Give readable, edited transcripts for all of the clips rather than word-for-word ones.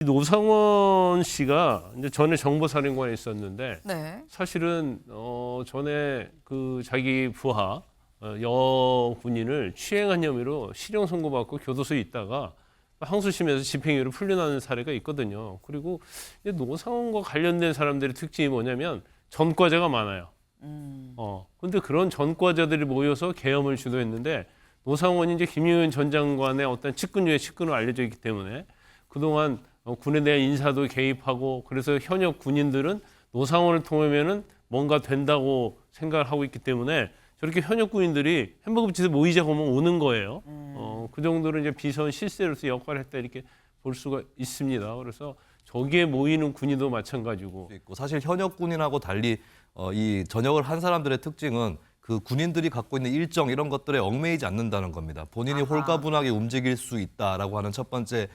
노상원 씨가 이제 전에 정보사령관에 있었는데 네. 사실은 전에 그 자기 부하 여군인을 추행한 혐의로 실형 선고받고 교도소에 있다가 항소심에서 집행유예로 풀려나는 사례가 있거든요. 그리고 이제 노상원과 관련된 사람들의 특징이 뭐냐면 전과자가 많아요. 근데 그런 전과자들이 모여서 계엄을 주도했는데 노상원이 이제 김용현 전 장관의 어떤 측근으로 알려져 있기 때문에 그동안 군에 대한 인사도 개입하고 그래서 현역 군인들은 노상원을 통하면은 뭔가 된다고 생각을 하고 있기 때문에 저렇게 현역 군인들이 햄버거집에 모이자 하면 오는 거예요. 그 정도로 이제 비선 실세로서 역할을 했다 이렇게 볼 수가 있습니다. 그래서 저기에 모이는 군인도 마찬가지고. 사실 현역 군인하고 달리 이 전역을 한 사람들의 특징은 그 군인들이 갖고 있는 일정 이런 것들에 얽매이지 않는다는 겁니다. 본인이 홀가분하게 움직일 수 있다라고 하는 첫 번째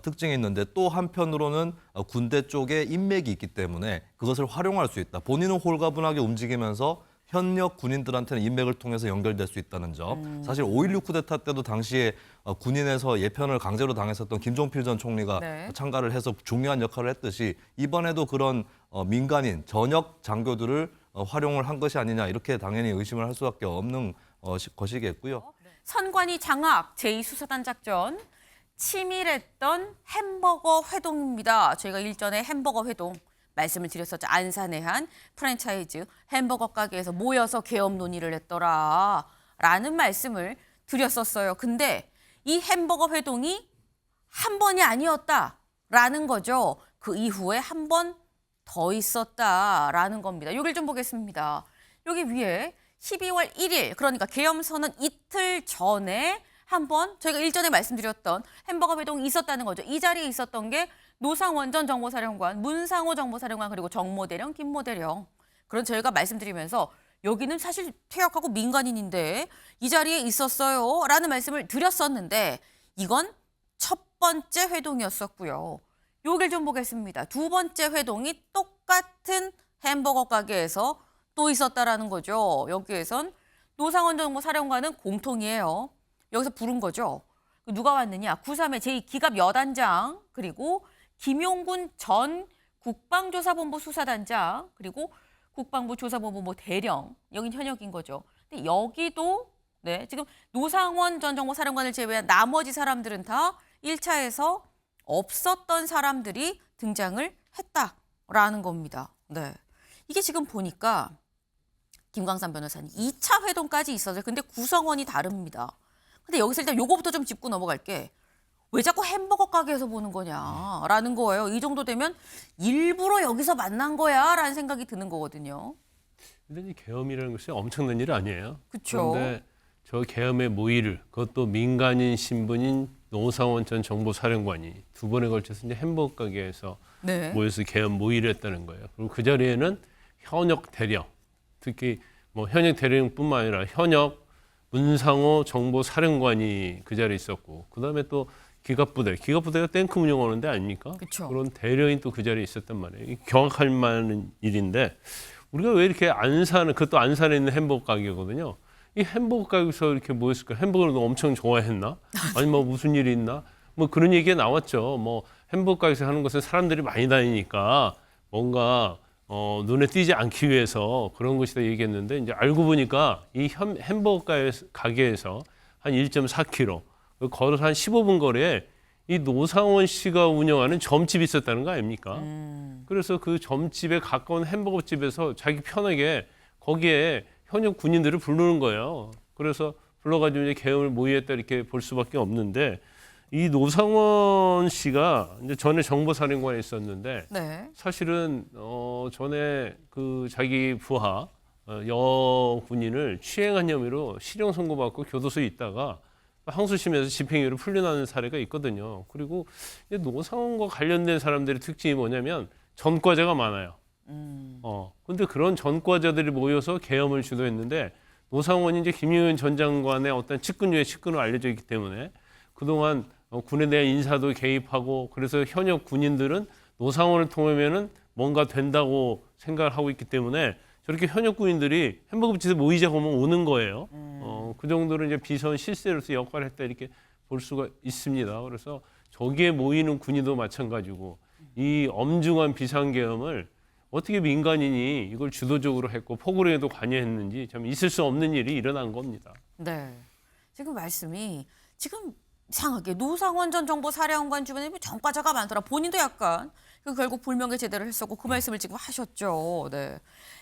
특징이 있는데 또 한편으로는 군대 쪽에 인맥이 있기 때문에 그것을 활용할 수 있다. 본인은 홀가분하게 움직이면서 현역 군인들한테는 인맥을 통해서 연결될 수 있다는 점. 사실 5.16 쿠데타 때도 당시에 군인에서 예편을 강제로 당했었던 김종필 전 총리가 네. 참가를 해서 중요한 역할을 했듯이 이번에도 그런 민간인, 전역 장교들을 활용을 한 것이 아니냐 이렇게 당연히 의심을 할 수밖에 없는 것이겠고요. 선관위 장악 제2수사단 작전 치밀했던 햄버거 회동입니다. 저희가 일전에 햄버거 회동 말씀을 드렸었죠. 안산의 한 프랜차이즈 햄버거 가게에서 모여서 계엄 논의를 했더라 라는 말씀을 드렸었어요. 근데 이 햄버거 회동이 한 번이 아니었다라는 거죠. 그 이후에 한 번 더 있었다라는 겁니다. 여기를 좀 보겠습니다. 여기 위에 12월 1일 그러니까 계엄 선언 이틀 전에 한 번 저희가 일전에 말씀드렸던 햄버거 회동이 있었다는 거죠. 이 자리에 있었던 게 노상원 전 정보사령관, 문상호 정보사령관 그리고 정모대령, 김모대령. 그런 저희가 말씀드리면서 여기는 사실 퇴역하고 민간인인데 이 자리에 있었어요 라는 말씀을 드렸었는데 이건 첫 번째 회동이었었고요. 여길 좀 보겠습니다. 두 번째 회동이 똑같은 햄버거 가게에서 또 있었다라는 거죠. 여기에선 노상원 정보사령관은 공통이에요. 여기서 부른 거죠. 누가 왔느냐? 9.3의 제2기갑 여단장 그리고 김용군 전 국방조사본부 수사단장 그리고 국방부 조사본부 대령 여긴 현역인 거죠. 근데 여기도 네, 지금 노상원 전 정보사령관을 제외한 나머지 사람들은 다 1차에서 없었던 사람들이 등장을 했다라는 겁니다. 네, 이게 지금 보니까 김광삼 변호사님 2차 회동까지 있었어요. 근데 구성원이 다릅니다. 근데 여기서 일단 요거부터 좀 짚고 넘어갈게. 왜 자꾸 햄버거 가게에서 보는 거냐라는 거예요. 이 정도 되면 일부러 여기서 만난 거야라는 생각이 드는 거거든요. 근데 이 계엄이라는 것이 엄청난 일 아니에요. 그렇죠. 그런데 저 계엄의 모의를 그것도 민간인 신분인 노상원 전 정보사령관이 두 번에 걸쳐서 이제 햄버거 가게에서 네. 모여서 계엄 모의를 했다는 거예요. 그리고 그 자리에는 현역 대령, 특히 뭐 현역 대령뿐만 아니라 현역 문상호 정보사령관이 그 자리에 있었고 그다음에 또 기갑부대가 탱크 운영하는 데 아닙니까? 그쵸. 그런 대령이 또 그 자리에 있었단 말이에요. 경악할 만한 일인데 우리가 왜 이렇게 그것도 안산에 있는 햄버거 가게거든요. 이 햄버거 가게에서 이렇게 모였을까? 햄버거를 엄청 좋아했나? 아니 뭐 무슨 일이 있나? 뭐 그런 얘기가 나왔죠. 뭐 햄버거 가게에서 하는 것은 사람들이 많이 다니니까 뭔가 눈에 띄지 않기 위해서 그런 것이다 얘기했는데 이제 알고 보니까 이 햄버거 가게에서 한 1.4km 걸어서 한 15분 거리에 이 노상원 씨가 운영하는 점집이 있었다는 거 아닙니까? 그래서 그 점집에 가까운 햄버거 집에서 자기 편하게 거기에 현역 군인들을 부르는 거예요. 그래서 불러가지고 이제 계엄을 모의했다 이렇게 볼 수밖에 없는데 이 노상원 씨가 이제 전에 정보사령관에 있었는데 네. 사실은 전에 그 자기 부하 여군인을 추행한 혐의로 실형 선고받고 교도소에 있다가 항소심에서 집행유예로 풀려나는 사례가 있거든요. 그리고 노상원과 관련된 사람들의 특징이 뭐냐면 전과자가 많아요. 근데 그런 전과자들이 모여서 계엄을 주도했는데 노상원이 이제 김용현 전 장관의 어떤 측근으로 알려져 있기 때문에 그동안 군에 대한 인사도 개입하고 그래서 현역 군인들은 노상원을 통하면은 뭔가 된다고 생각을 하고 있기 때문에 저렇게 현역 군인들이 햄버거집에 모이자 하면 오는 거예요. 그 정도로 이제 비선 실세로서 역할을 했다 이렇게 볼 수가 있습니다. 그래서 저기에 모이는 군인도 마찬가지고 이 엄중한 비상계엄을 어떻게 민간인이 이걸 주도적으로 했고 포고령에도 관여했는지 참 있을 수 없는 일이 일어난 겁니다. 네. 지금 말씀이 지금 이상하게 노상원 전 정보사령관 주변에 전과자가 많더라. 본인도 약간 결국 불명예 제대로 했었고 그 말씀을 지금 하셨죠. 네.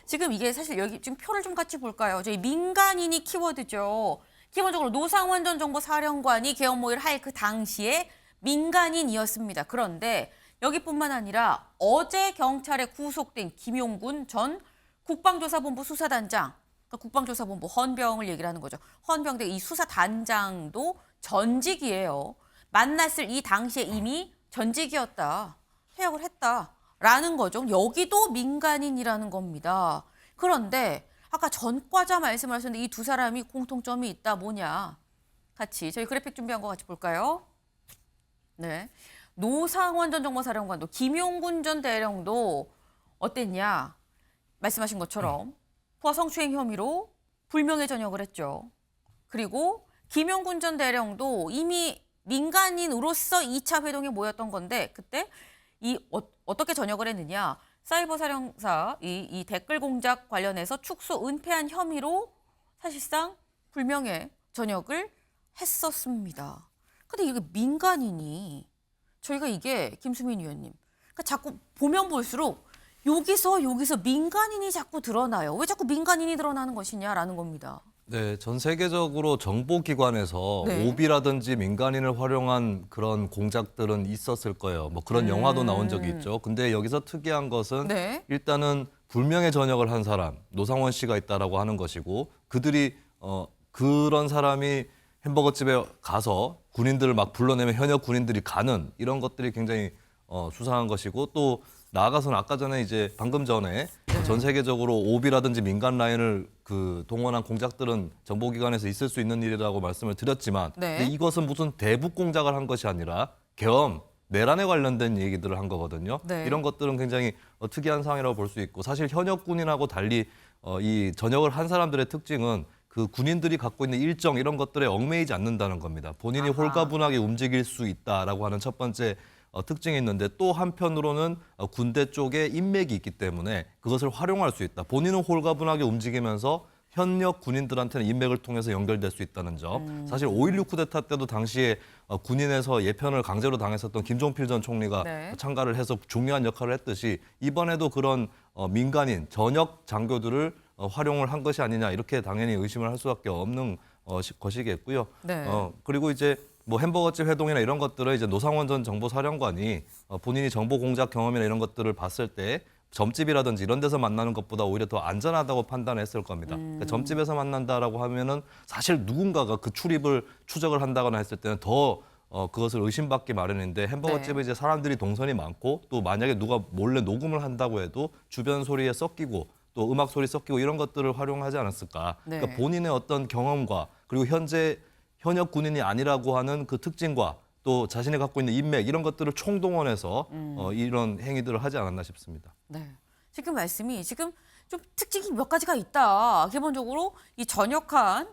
지금 이게 사실 여기 지금 표를 좀 같이 볼까요? 저희 민간인이 키워드죠. 기본적으로 노상원 전 정보사령관이 계엄 모의를 할 그 당시에 민간인이었습니다. 그런데 여기뿐만 아니라 어제 경찰에 구속된 김용군 전 국방조사본부 수사단장, 그러니까 국방조사본부 헌병을 얘기를 하는 거죠. 헌병대 이 수사단장도 전직이에요. 만났을 이 당시에 이미 전직이었다. 퇴역을 했다라는 거죠. 여기도 민간인이라는 겁니다. 그런데 아까 전과자 말씀을 하셨는데 이 두 사람이 공통점이 있다. 뭐냐? 같이 저희 그래픽 준비한 거 같이 볼까요? 네. 노상원 전 정보사령관도 김용군 전 대령도 어땠냐? 말씀하신 것처럼 부하 성추행 혐의로 불명예 전역을 했죠. 그리고 김용군 전 대령도 이미 민간인으로서 2차 회동에 모였던 건데 그때 어떻게 전역을 했느냐? 사이버 사령사 이 댓글 공작 관련해서 축소 은폐한 혐의로 사실상 불명예 전역을 했었습니다. 근데 이게 민간인이 저희가 이게 김수민 의원님 그러니까 자꾸 보면 볼수록 여기서 민간인이 자꾸 드러나요. 왜 자꾸 민간인이 드러나는 것이냐라는 겁니다. 네, 전 세계적으로 정보기관에서 네. 오비라든지 민간인을 활용한 그런 공작들은 있었을 거예요. 뭐 그런 영화도 나온 적이 있죠. 근데 여기서 특이한 것은 네. 일단은 불명예 전역을 한 사람, 노상원 씨가 있다라고 하는 것이고 그들이 그런 사람이 햄버거집에 가서 군인들을 막 불러내면 현역 군인들이 가는 이런 것들이 굉장히 수상한 것이고 또 나아가서는 아까 전에 이제 방금 전에 전 세계적으로 오비라든지 민간 라인을 동원한 공작들은 정보기관에서 있을 수 있는 일이라고 말씀을 드렸지만 네. 근데 이것은 무슨 대북 공작을 한 것이 아니라 계엄 내란에 관련된 얘기들을 한 거거든요. 네. 이런 것들은 굉장히 특이한 상황이라고 볼 수 있고 사실 현역 군인하고 달리 이 전역을 한 사람들의 특징은 그 군인들이 갖고 있는 일정 이런 것들에 얽매이지 않는다는 겁니다. 본인이 아하. 홀가분하게 움직일 수 있다라고 하는 첫 번째 특징이 있는데 또 한편으로는 군대 쪽에 인맥이 있기 때문에 그것을 활용할 수 있다. 본인은 홀가분하게 움직이면서 현역 군인들한테는 인맥을 통해서 연결될 수 있다는 점. 사실 5.16 쿠데타 때도 당시에 군인에서 예편을 강제로 당했었던 김종필 전 총리가 네. 참가를 해서 중요한 역할을 했듯이 이번에도 그런 민간인 전역 장교들을 활용을 한 것이 아니냐 이렇게 당연히 의심을 할 수밖에 없는 것이겠고요. 네. 그리고 이제 뭐 햄버거집 회동이나 이런 것들을 이제 노상원 전 정보사령관이 본인이 정보 공작 경험이나 이런 것들을 봤을 때 점집이라든지 이런 데서 만나는 것보다 오히려 더 안전하다고 판단했을 겁니다. 그러니까 점집에서 만난다라고 하면은 사실 누군가가 그 출입을 추적을 한다거나 했을 때는 더 그것을 의심받기 마련인데 햄버거집에 네. 이제 사람들이 동선이 많고 또 만약에 누가 몰래 녹음을 한다고 해도 주변 소리에 섞이고 또 음악 소리 섞이고 이런 것들을 활용하지 않았을까. 네. 그러니까 본인의 어떤 경험과 그리고 현역 군인이 아니라고 하는 그 특징과 또 자신이 갖고 있는 인맥 이런 것들을 총동원해서 이런 행위들을 하지 않았나 싶습니다. 네. 지금 말씀이 지금 좀 특징이 몇 가지가 있다. 기본적으로 이 전역한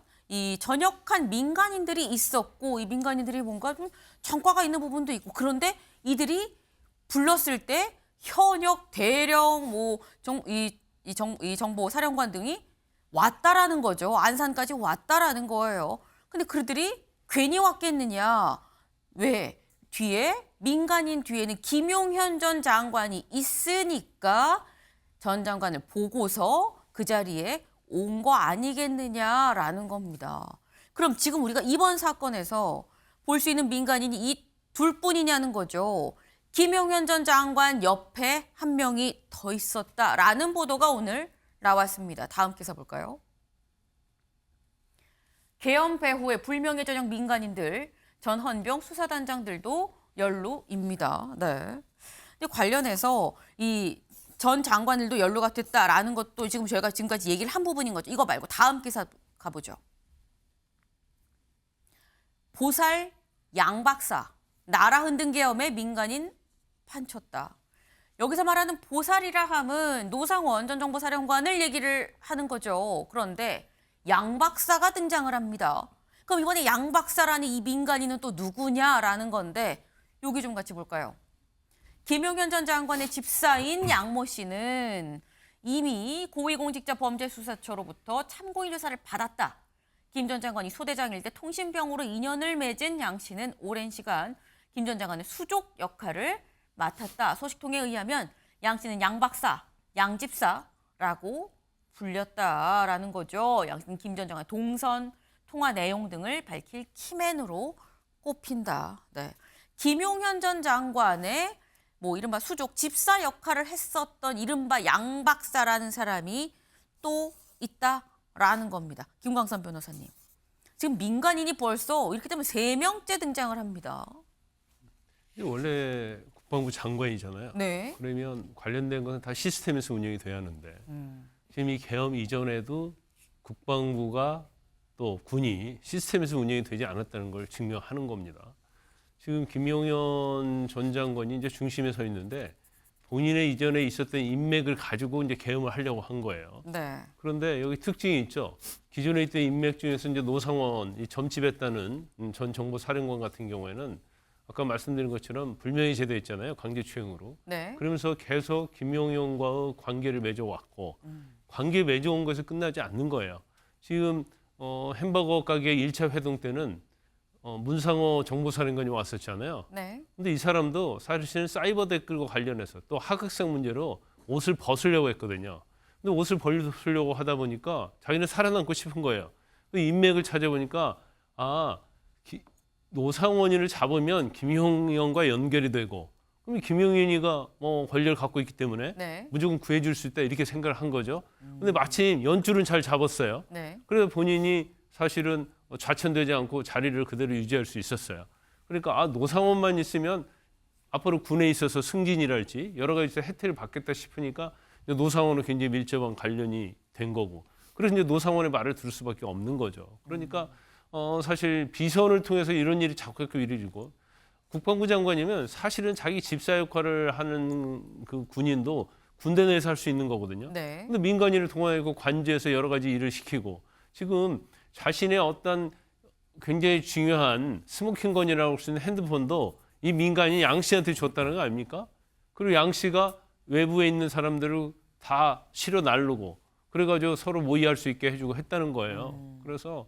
민간인들이 있었고 이 민간인들이 뭔가 좀 전과가 있는 부분도 있고 그런데 이들이 불렀을 때 현역 대령 이 정보 사령관 등이 왔다라는 거죠. 안산까지 왔다라는 거예요. 근데 그들이 괜히 왔겠느냐? 왜? 민간인 뒤에는 김용현 전 장관이 있으니까 전 장관을 보고서 그 자리에 온 거 아니겠느냐라는 겁니다. 그럼 지금 우리가 이번 사건에서 볼 수 있는 민간인이 이 둘뿐이냐는 거죠. 김용현 전 장관 옆에 한 명이 더 있었다라는 보도가 오늘 나왔습니다. 다음 기사 볼까요? 계엄 배후에 불명예 전역 민간인들, 전 헌병 수사단장들도 연루입니다. 네. 근데 관련해서 이 전 장관들도 연루가 됐다라는 것도 지금 저희가 지금까지 얘기를 한 부분인 거죠. 이거 말고 다음 기사 가보죠. 보살 양 박사, 나라 흔든 계엄에 민간인 판쳤다. 여기서 말하는 보살이라 함은 노상원 전 정보사령관을 얘기를 하는 거죠. 그런데 양 박사가 등장을 합니다. 그럼 이번에 양 박사라는 이 민간인은 또 누구냐라는 건데 여기 좀 같이 볼까요? 김용현 전 장관의 집사인 양모 씨는 이미 고위공직자범죄수사처로부터 참고인 조사를 받았다. 김 전 장관이 소대장일 때 통신병으로 인연을 맺은 양 씨는 오랜 시간 김 전 장관의 수족 역할을 맡았다. 소식통에 의하면 양 씨는 양 박사, 양 집사라고 불렸다라는 거죠. 양 씨는 김 전 장관의 동선, 통화 내용 등을 밝힐 키맨으로 꼽힌다. 네. 김용현 전 장관의 이른바 수족 집사 역할을 했었던 이른바 양 박사라는 사람이 또 있다라는 겁니다. 김광선 변호사님. 지금 민간인이 벌써 이렇게 되면 3명째 등장을 합니다. 이게 원래 국방부 장관이잖아요. 네. 그러면 관련된 것은 다 시스템에서 운영이 돼야 하는데 지금 이 계엄 이전에도 국방부가 또 군이 시스템에서 운영이 되지 않았다는 걸 증명하는 겁니다. 지금 김용현 전 장관이 이제 중심에 서 있는데 본인의 이전에 있었던 인맥을 가지고 이제 계엄을 하려고 한 거예요. 네. 그런데 여기 특징이 있죠. 기존에 있던 인맥 중에서 이제 노상원 이 점집했다는 전 정보사령관 같은 경우에는 아까 말씀드린 것처럼 불명예 제도했잖아요. 강제추행으로. 네. 그러면서 계속 김용현과의 관계를 맺어왔고 관계 맺어온 것이 끝나지 않는 거예요. 지금 햄버거 가게 1차 회동 때는 문상호 정보사령관이 왔었잖아요. 네. 근데 이 사람도 사실은 사이버 댓글과 관련해서 또 하극상 문제로 옷을 벗으려고 했거든요. 근데 옷을 벗으려고 하다 보니까 자기는 살아남고 싶은 거예요. 그 인맥을 찾아보니까 노상원이를 잡으면 김용현과 연결이 되고 그럼 김용현이가 권력을 갖고 있기 때문에 네. 무조건 구해줄 수 있다 이렇게 생각을 한 거죠. 근데 마침 연줄은 잘 잡았어요. 네. 그래서 본인이 사실은 좌천되지 않고 자리를 그대로 유지할 수 있었어요. 그러니까 노상원만 있으면 앞으로 군에 있어서 승진이랄지 여러 가지 혜택을 받겠다 싶으니까 노상원은 굉장히 밀접한 관련이 된 거고 그래서 이제 노상원의 말을 들을 수밖에 없는 거죠. 그러니까 사실 비선을 통해서 이런 일이 자꾸 이루어지고 국방부 장관이면 사실은 자기 집사 역할을 하는 그 군인도 군대 내에서 할 수 있는 거거든요. 네. 근데 민간인을 동원하고 관제해서 여러 가지 일을 시키고 지금 자신의 어떤 굉장히 중요한 스모킹건이라고 할 수 있는 핸드폰도 이 민간인 양 씨한테 줬다는 거 아닙니까? 그리고 양 씨가 외부에 있는 사람들을 다 실어 나르고 그래가지고 서로 모의할 수 있게 해주고 했다는 거예요. 그래서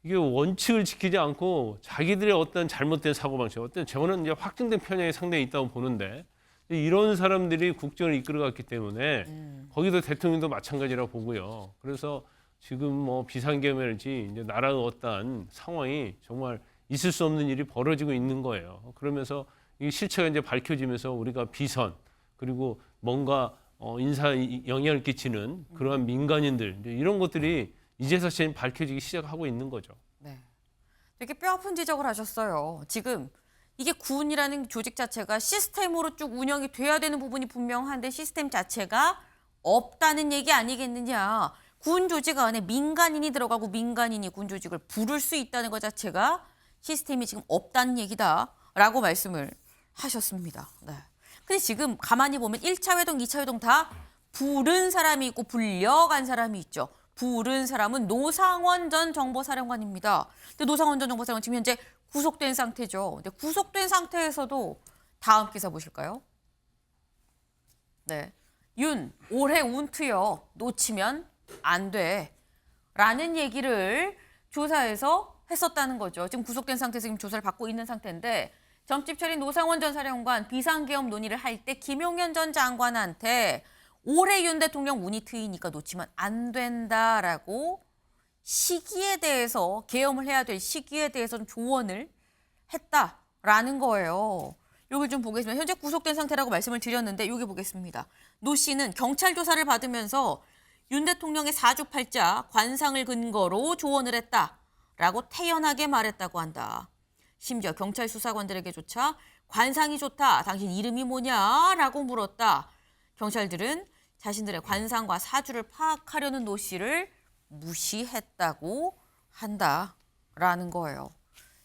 이게 원칙을 지키지 않고 자기들의 어떤 잘못된 사고방식, 저는 이제 확증된 편향이 상당히 있다고 보는데 이런 사람들이 국정을 이끌어갔기 때문에 거기도 대통령도 마찬가지라고 보고요. 그래서 지금 비상계엄이랄지 이제 나라의 어떤 상황이 정말 있을 수 없는 일이 벌어지고 있는 거예요. 그러면서 이 실체가 이제 밝혀지면서 우리가 비선 그리고 뭔가 인사 영향을 끼치는 그러한 민간인들 이제 이런 것들이 이제서 밝혀지기 시작하고 있는 거죠. 네. 되게 뼈아픈 지적을 하셨어요. 지금 이게 군이라는 조직 자체가 시스템으로 쭉 운영이 돼야 되는 부분이 분명한데 시스템 자체가 없다는 얘기 아니겠느냐. 군 조직 안에 민간인이 들어가고 민간인이 군 조직을 부를 수 있다는 것 자체가 시스템이 지금 없다는 얘기다라고 말씀을 하셨습니다. 네. 근데 지금 가만히 보면 1차 회동, 2차 회동 다 부른 사람이 있고 불려간 사람이 있죠. 부른 사람은 노상원 전 정보사령관입니다. 근데 노상원 전 정보사령관 지금 현재 구속된 상태죠. 근데 구속된 상태에서도 다음 기사 보실까요? 네. 올해 운투여 놓치면 안 돼. 라는 얘기를 조사에서 했었다는 거죠. 지금 구속된 상태에서 지금 조사를 받고 있는 상태인데 점집 차린 노상원 전 사령관 비상계엄 논의를 할 때 김용현 전 장관한테 올해 윤 대통령 운이 트이니까 놓치면 안 된다라고 시기에 대해서 계엄을 해야 될 시기에 대해서 좀 조언을 했다라는 거예요. 여기 좀 보겠습니다. 현재 구속된 상태라고 말씀을 드렸는데 여기 보겠습니다. 노 씨는 경찰 조사를 받으면서 윤 대통령의 사주팔자 관상을 근거로 조언을 했다라고 태연하게 말했다고 한다. 심지어 경찰 수사관들에게조차 관상이 좋다. 당신 이름이 뭐냐라고 물었다. 경찰들은 자신들의 관상과 사주를 파악하려는 노 씨를 무시했다고 한다라는 거예요.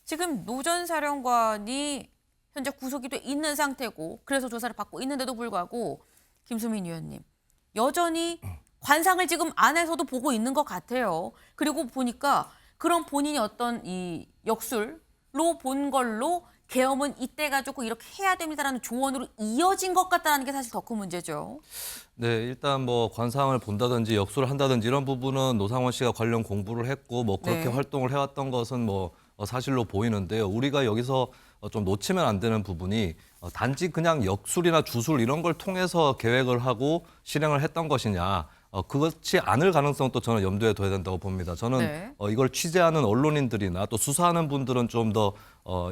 지금 노 전 사령관이 현재 구속이 돼 있는 상태고 그래서 조사를 받고 있는데도 불구하고 김수민 의원님 여전히 관상을 지금 안에서도 보고 있는 것 같아요. 그리고 보니까 그런 본인이 어떤 이 역술로 본 걸로 계엄은 이때 가지고 이렇게 해야 됩니다라는 조언으로 이어진 것 같다는 게 사실 더 큰 문제죠. 네, 일단 뭐 관상을 본다든지 역수를 한다든지 이런 부분은 노상원 씨가 관련 공부를 했고 뭐 그렇게 네. 활동을 해왔던 것은 뭐 사실로 보이는데요. 우리가 여기서 좀 놓치면 안 되는 부분이 단지 그냥 역술이나 주술 이런 걸 통해서 계획을 하고 실행을 했던 것이냐. 그렇지 않을 가능성도 저는 염두에 둬야 된다고 봅니다. 저는 네. 이걸 취재하는 언론인들이나 또 수사하는 분들은 좀 더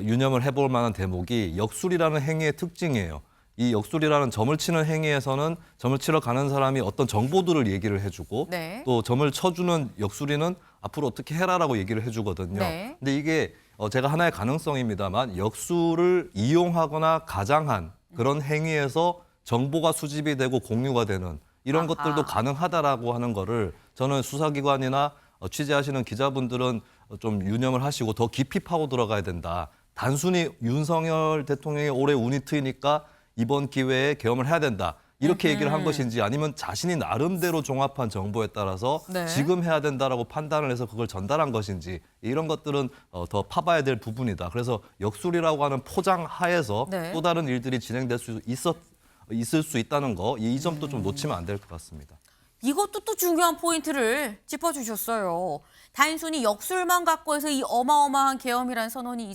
유념을 해볼 만한 대목이 역술이라는 행위의 특징이에요. 이 역술이라는 점을 치는 행위에서는 점을 치러 가는 사람이 어떤 정보들을 얘기를 해주고 네. 또 점을 쳐주는 역술이는 앞으로 어떻게 해라라고 얘기를 해주거든요. 네. 근데 이게 제가 하나의 가능성입니다만 역술을 이용하거나 가장한 그런 행위에서 정보가 수집이 되고 공유가 되는 이런 아하. 것들도 가능하다라고 하는 거를 저는 수사기관이나 취재하시는 기자분들은 좀 유념을 하시고 더 깊이 파고 들어가야 된다. 단순히 윤석열 대통령의 올해 운이 트이니까 이번 기회에 계엄을 해야 된다. 이렇게 얘기를 한 것인지 아니면 자신이 나름대로 종합한 정보에 따라서 네. 지금 해야 된다라고 판단을 해서 그걸 전달한 것인지 이런 것들은 더 파봐야 될 부분이다. 그래서 역술이라고 하는 포장 하에서 네. 또 다른 일들이 진행될 수 있을 수 있다는 거, 이 점도 좀 놓치면 안 될 것 같습니다. 이것도 또 중요한 포인트를 짚어주셨어요. 단순히 역술만 갖고 해서 이 어마어마한 계엄이라는 선언이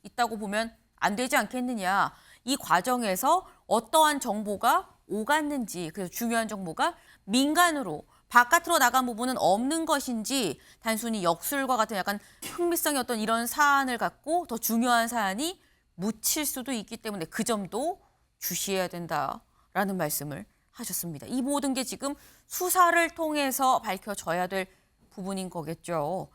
있다고 보면 안 되지 않겠느냐. 이 과정에서 어떠한 정보가 오갔는지, 그래서 중요한 정보가 민간으로 바깥으로 나간 부분은 없는 것인지, 단순히 역술과 같은 약간 흥미성의 어떤 이런 사안을 갖고 더 중요한 사안이 묻힐 수도 있기 때문에 그 점도 주시해야 된다라는 말씀을 하셨습니다. 이 모든 게 지금 수사를 통해서 밝혀져야 될 부분인 거겠죠.